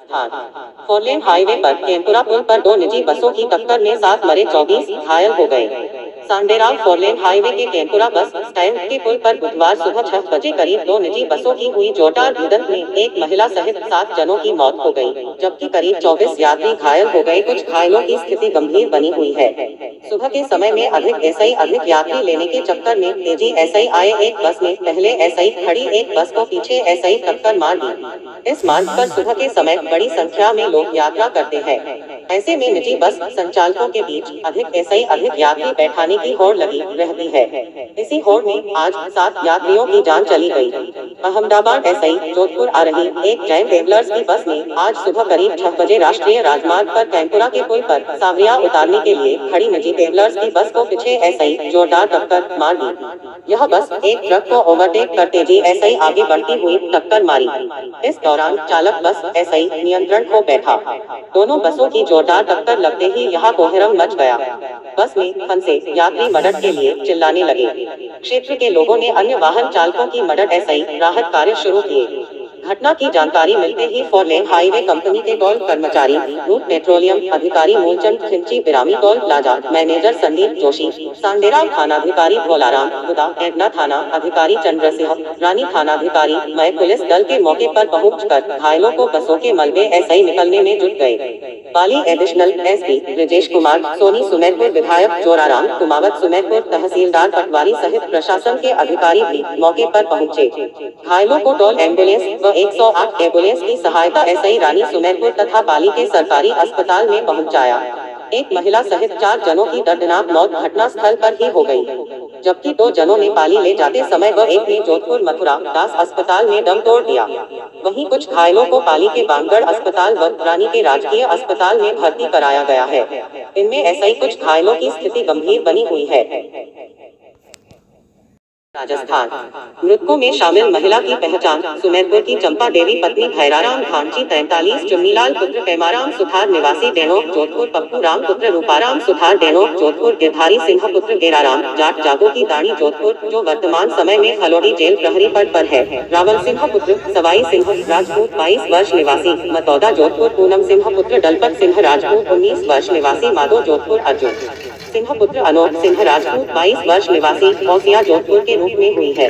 Rajasthan four lane highway पर केनपुरा पुल पर दो निजी बसों की टक्कर में 7 मरे 24 घायल हो गए। सांडेराव फोरलेन हाईवे के केनपुरा बस स्टैंड के पुल पर बुधवार सुबह 6 बजे करीब दो निजी बसों की हुई जोरदार भिड़ंत में एक महिला सहित 7 जनों की मौत हो गई, जबकि करीब 24 यात्री घायल हो गए। कुछ घायलों की स्थिति गंभीर बनी हुई है। सुबह के समय में अधिक यात्री लेने के चक्कर में तेजी एसआई आए एक बस ने पहले एसआई खड़ी एक बस को पीछे एसआई टक्कर मार दी। इस मार्ग पर सुबह के समय बड़ी संख्या में लोग यात्रा करते हैं। ऐसे में निजी बस संचालकों के बीच अधिक यात्री बैठाने की होड़ लगी रहती है। इसी होड़ में आज 7 यात्रियों की जान चली गई। अहमदाबाद एसआई जोधपुर आ रही एक जैन ट्रेवलर्स की बस ने आज सुबह करीब 6 बजे राष्ट्रीय राजमार्ग पर कैंपुरा के पुल पर सावरिया उतारने के लिए खड़ी निजी ट्रेवलर्स की बस को पीछे एसआई जोरदार टक्कर मार दी। यह बस एक ट्रक को ओवरटेक कर तेजी एसआई आगे बढ़ती हुई टक्कर मारी। इस दौरान चालक बस एसआई नियंत्रण खो बैठा। दोनों बसों की जोरदार टक्कर लगते ही यहाँ कोहराम मच गया। बस में फंसे यात्री मदद के लिए चिल्लाने लगे। क्षेत्र के लोगों ने अन्य वाहन चालकों की मदद एसआई राहत कार्य शुरू किए। घटना की जानकारी मिलते ही फोरलेन हाईवे कंपनी के टोल कर्मचारी, रूट पेट्रोलियम अधिकारी मूलचंद खिंची, बिरामी toll plaza manager Sandeep Joshi, Sanderao थानाधिकारी भोलाराम बुदा, एडना थाना अधिकारी चंद्रसिंह, रानी थानाधिकारी मय पुलिस दल के मौके पर पहुंचकर घायलों को बसों के मलबे एसआई निकलने में जुट गए। पाली एडिशनल एसपी ब्रजेश कुमार सोनी, सुमेरपुर विधायक जोराराम कुमावत, सुमेरपुर तहसीलदार पटवारी सहित प्रशासन के अधिकारी भी मौके पर पहुंचे। घायलों को टोल एम्बुलेंस व 108 एम्बुलेंस की सहायता एसआई रानी सुमेरपुर तथा पाली के सरकारी अस्पताल में पहुंचाया। एक महिला सहित 4 जनों की दर्दनाक मौत घटना स्थल पर ही हो गई, जबकि 2 जनों ने पाली ले जाते समय व एक ने जोधपुर मथुरा दास अस्पताल में दम तोड़ दिया। वहीं कुछ घायलों को पाली के बांगड़ अस्पताल व रानी के राजकीय अस्पताल में भर्ती कराया गया है। इनमें एसआई कुछ घायलों की स्थिति गंभीर बनी हुई है। राजस्थान मृतकों में शामिल महिला की पहचान सुमेरपुर की चंपा देवी पत्नी भैराराम भांची 43, चुन्नीलाल पुत्र पेमाराम सुथार निवासी डेनोक जोधपुर, पप्पू राम पुत्र रूपाराम सुथार डेनोक जोधपुर, गिरधारी सिंह पुत्र गेराराम जाट जागो की दाणी जोधपुर, जो वर्तमान समय में खलोडी जेल प्रहरी पद पर है, रावल सिंह पुत्र सवाई सिंह राजपूत 22 वर्ष निवासी मतौदा जोधपुर, पूनम सिंह पुत्र डलपत सिंह राजपूत 19 वर्ष निवासी माधो जोधपुर, अर्जुन सिंह पुत्र अनोख सिंह राजपूत 22 वर्ष निवासी औसिया जोधपुर के रूप में हुई है।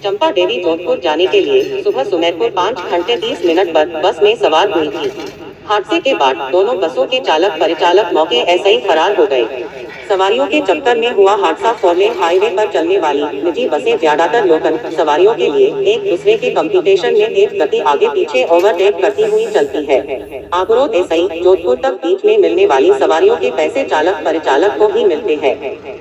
चंपा देवी जोधपुर जाने के लिए सुबह सुमेरपुर 5 घंटे 30 मिनट पर बस में सवार हुई थी। हादसे के बाद दोनों बसों के चालक परिचालक मौके ऐसे ही फरार हो गए। सवारियों के चक्कर में हुआ हादसा। फोरलेन हाईवे पर चलने वाली निजी बसें ज्यादातर लोकल सवारियों के लिए एक दूसरे के कंपटीशन में तेज गति आगे पीछे ओवरटेक करती हुई चलती है। आगरोद एसआई जोधपुर तक बीच में मिलने वाली सवारियों के पैसे चालक परिचालक को ही मिलते हैं।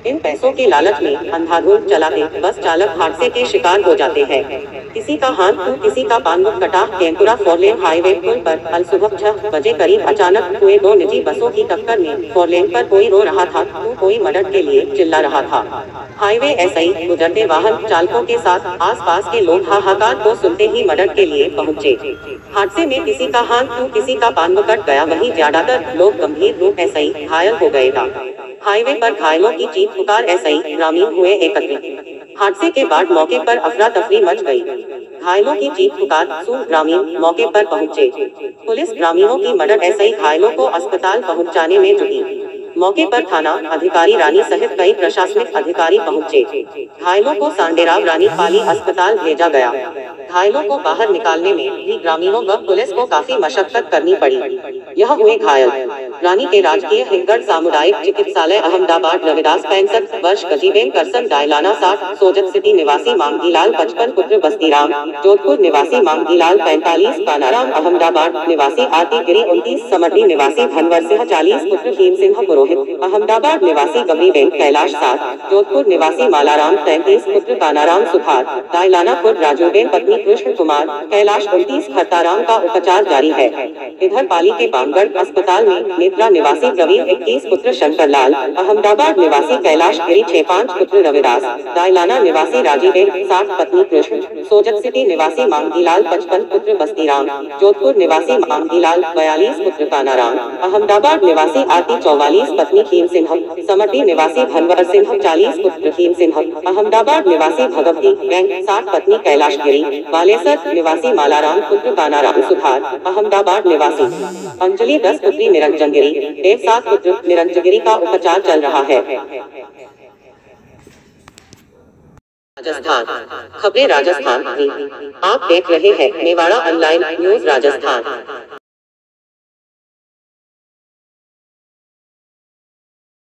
इन पैसों के लालच में अंधाधुंध चलाते बस चालक हादसे के शिकार हो जाते हैं। किसी का हाथ तो किसी का पान कटा। केनपुरा फोरलेन हाईवे पुल पर कल सुबह 6 बजे करीब अचानक हुए 2 निजी बसों की टक्कर में फोरलेन पर कोई रो रहा था तो कोई मदद के लिए चिल्ला रहा था। हाईवे एसआई गुजरते वाहन चालकों के साथ आसपास के लोग हाहाकार को सुनते ही मदद के लिए पहुंचे। हादसे में किसी का हाथ तो किसी का पान कट गया, वहीं ज्यादातर लोग गंभीर रूप एसआई घायल हो गए था। हाईवे पर घायलों की चीख पुकार एसआई ग्रामीण हुए एकत्रित। हादसे के बाद मौके पर अफरा तफरी मच गई। घायलों की चीख पुकार सुन ग्रामीण मौके पर पहुंचे। पुलिस ग्रामीणों की मदद एसआई घायलों को अस्पताल पहुंचाने में जुटी। मौके पर थाना अधिकारी रानी सहित कई प्रशासनिक अधिकारी पहुंचे। घायलों को सांडेराव रानी पाली अस्पताल भेजा गया। घायलों को बाहर निकालने में भी ग्रामीणों व पुलिस को काफी मशक्कत करनी पड़ी। यह हुए घायल रानी के राजकीय हिंगड़ सामुदायिक चिकित्सालय अहमदाबाद रविदास 65 वर्ष, गजीबेन करसन डायलाना 60, सोजत सिटी निवासी मांगीलाल 55 पुत्र बस्तीराम, जोधपुर निवासी मांगीलाल 45, कानाराम अहमदाबाद निवासी आरती गिरी 29, समर्दी निवासी धनवर सिंह 40 पुत्र भीम सिंह पुरोहित, अहमदाबाद निवासी गबरीबेन कैलाश 7, जोधपुर निवासी मालाराम 33 पुत्र कानाराम सुथार, डायलानापुर राजूबेन पत्नी कृष्ण कुमार, कैलाश 29 खरताराम का उपचार जारी है। इधर पाली के बांगड़ अस्पताल में नेत्रा निवासी प्रवीण 21 पुत्र शंकरलाल, अहमदाबाद निवासी कैलाश गिरी 65 पुत्र रविदास, डायलाना निवासी राजीबेन 60 पत्नी कृष्ण, सोजत सिटी निवासी मांगीलाल 55 पुत्र बस्तीराम, जोधपुर निवासी मांगीलाल 42 पुत्र कानाराम, अहमदाबाद निवासी आरती 44 पत्नी खीम सिंह, समर्दी निवासी भनवर सिंह 40 पुत्र खीम सिंह, अहमदाबाद निवासी भगवती गैंग 60 पत्नी कैलाश गिरी, बालेसर निवासी मालाराम पुत्र कानाराम सुथार, अहमदाबाद निवासी अंजलि 10 पुत्री निरंजन गिरी, देव 7 पुत्र निरंजन गिरी का उपचार चल रहा है। राजस्थान खबरें राजस्थान की। आप देख रहे हैं मेवाड़ा ऑनलाइन न्यूज राजस्थान।